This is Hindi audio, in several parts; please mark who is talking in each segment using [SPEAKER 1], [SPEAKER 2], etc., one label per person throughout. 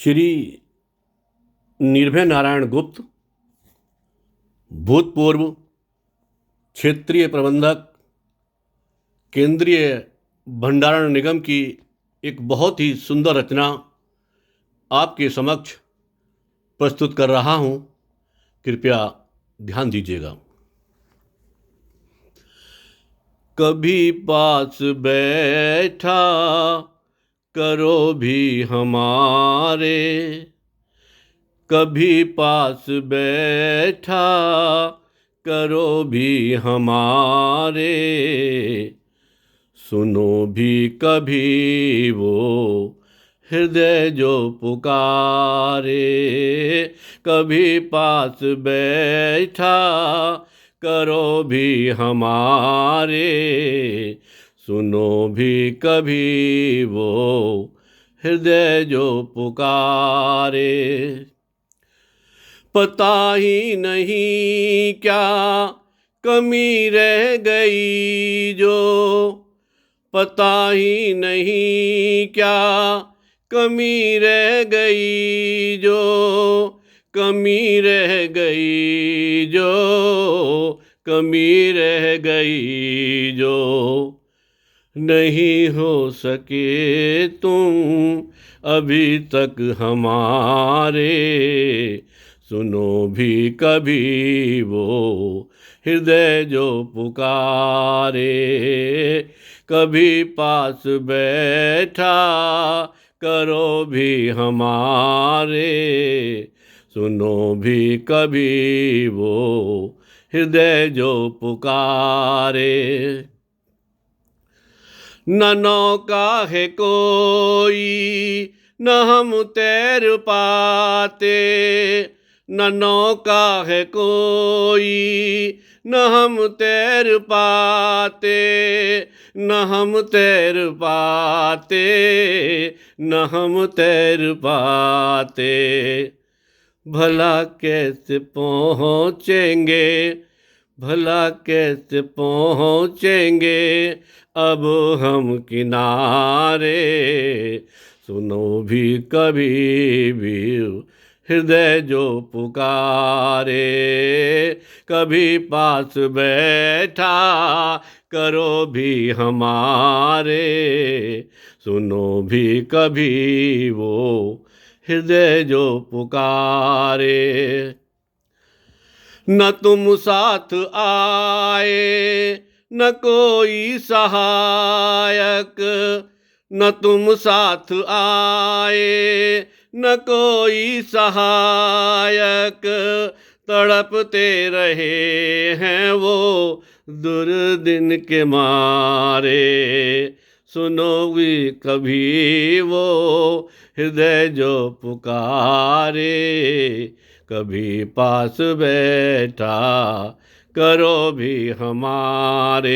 [SPEAKER 1] श्री निर्भय नारायण गुप्त, भूतपूर्व क्षेत्रीय प्रबंधक, केंद्रीय भंडारण निगम की एक बहुत ही सुंदर रचना आपके समक्ष प्रस्तुत कर रहा हूं। कृपया ध्यान दीजिएगा। कभी पास बैठा करो भी हमारे, कभी पास बैठा करो भी हमारे, सुनो भी कभी वो हृदय जो पुकारे। कभी पास बैठा करो भी हमारे, सुनो भी कभी वो हृदय जो पुकारे। पता ही नहीं क्या कमी रह गई जो, पता ही नहीं क्या कमी रह गई जो, कमी रह गई जो, कमी रह गई जो। नहीं हो सके तुम अभी तक हमारे, सुनो भी कभी वो हृदय जो पुकारे। कभी पास बैठा करो भी हमारे, सुनो भी कभी वो हृदय जो पुकारे। न नौका है कोई न हम तैर पाते, न नौका है कोई न हम तैर पाते, न हम तैर पाते, न हम तैर पाते। भला कैसे पहुँचेंगे, भला कैसे पहुँचेंगे अब हम किनारे, सुनो भी कभी भी हृदय जो पुकारे। कभी पास बैठा करो भी हमारे, सुनो भी कभी वो हृदय जो पुकारे। न तुम साथ आए न कोई सहायक, न तुम साथ आए न कोई सहायक, तड़पते रहे हैं वो दुर्दिन के मारे, सुनो भी कभी वो हृदय जो पुकारे। कभी पास बैठा करो भी हमारे,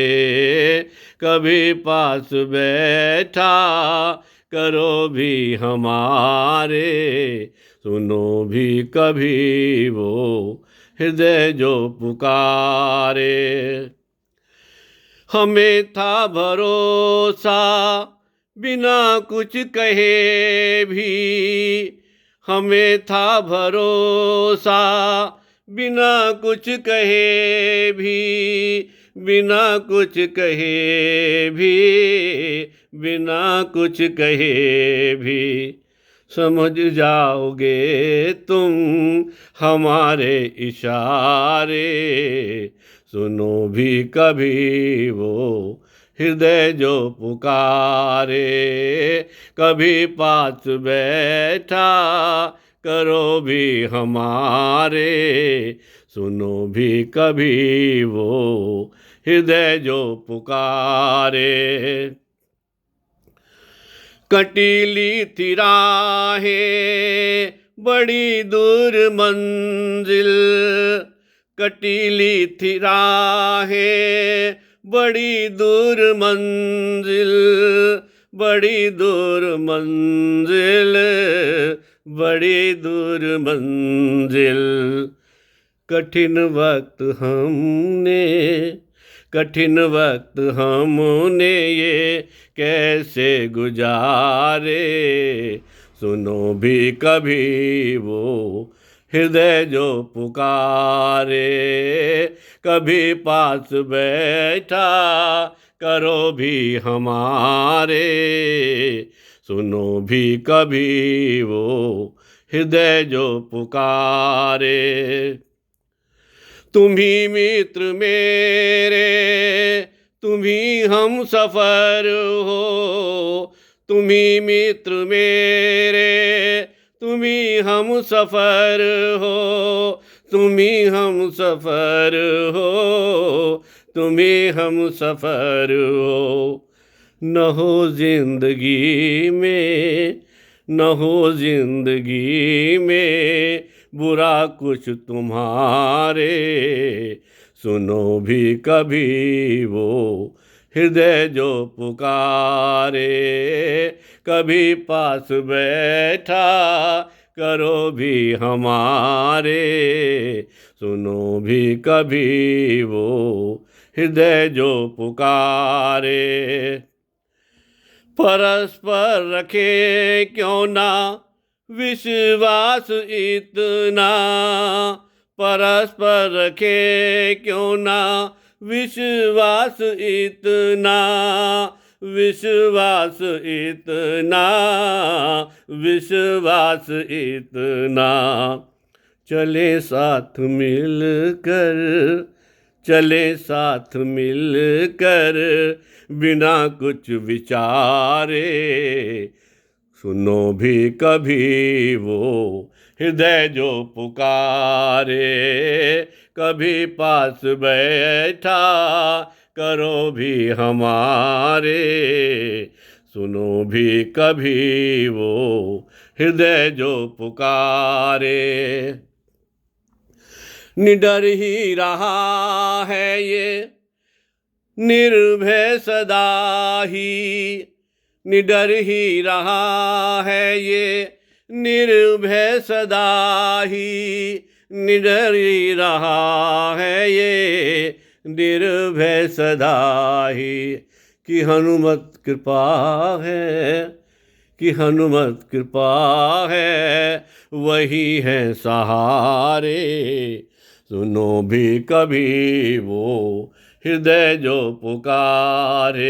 [SPEAKER 1] कभी पास बैठा करो भी हमारे, सुनो भी कभी वो हृदय जो पुकारे। हमें था भरोसा बिना कुछ कहे भी, हमें था भरोसा बिना कुछ कहे भी, बिना कुछ कहे भी, बिना कुछ कहे भी। समझ जाओगे तुम हमारे इशारे, सुनो भी कभी वो हृदय जो पुकारे। कभी पास बैठा करो भी हमारे, सुनो भी कभी वो हृदय जो पुकारे। कटीली थी राहें बड़ी दूर मंजिल, कटीली थी राहें बड़ी दूर मंजिल, बड़ी दूर मंजिल, बड़ी दूर मंजिल। कठिन वक्त हमने, कठिन वक्त हमने ये कैसे गुजारे, सुनो भी कभी वो हृदय जो पुकारे। कभी पास बैठा करो भी हमारे, सुनो भी कभी वो हृदय जो पुकारे। तुम ही मित्र मेरे, तुम ही हम सफर हो, तुम ही मित्र मेरे, तुम ही हम सफर हो, तुम ही हम सफर हो, तुम ही हम सफर हो। न हो जिंदगी में, न हो जिंदगी में बुरा कुछ तुम्हारे, सुनो भी कभी वो हृदय जो पुकारे। कभी पास बैठा करो भी हमारे, सुनो भी कभी वो हृदय जो पुकारे। परस्पर रखे क्यों ना विश्वास इतना, परस्पर रखे क्यों ना विश्वास इतना, विश्वास इतना, विश्वास इतना। चले साथ मिलकर, चले साथ मिलकर बिना कुछ विचारे, सुनो भी कभी वो हृदय जो पुकारे। कभी पास बैठा करो भी हमारे, सुनो भी कभी वो हृदय जो पुकारे। निडर ही रहा है ये निर्भय सदा ही, निडर ही रहा है ये निर्भय सदा ही, निडर ही रहा है ये निर्भय सदा ही। कि हनुमत कृपा है, कि हनुमत कृपा है, वही है सहारे, सुनो भी कभी वो हृदय जो पुकारे।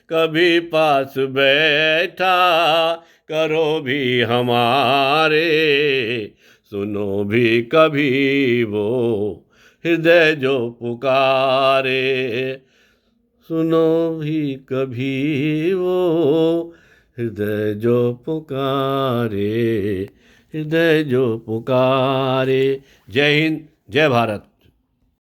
[SPEAKER 1] कभी पास बैठा करो भी हमारे, सुनो भी कभी वो हृदय जो पुकारे, सुनो भी कभी वो हृदय जो पुकारे, हृदय जो पुकारे। जय हिंद, जय भारत।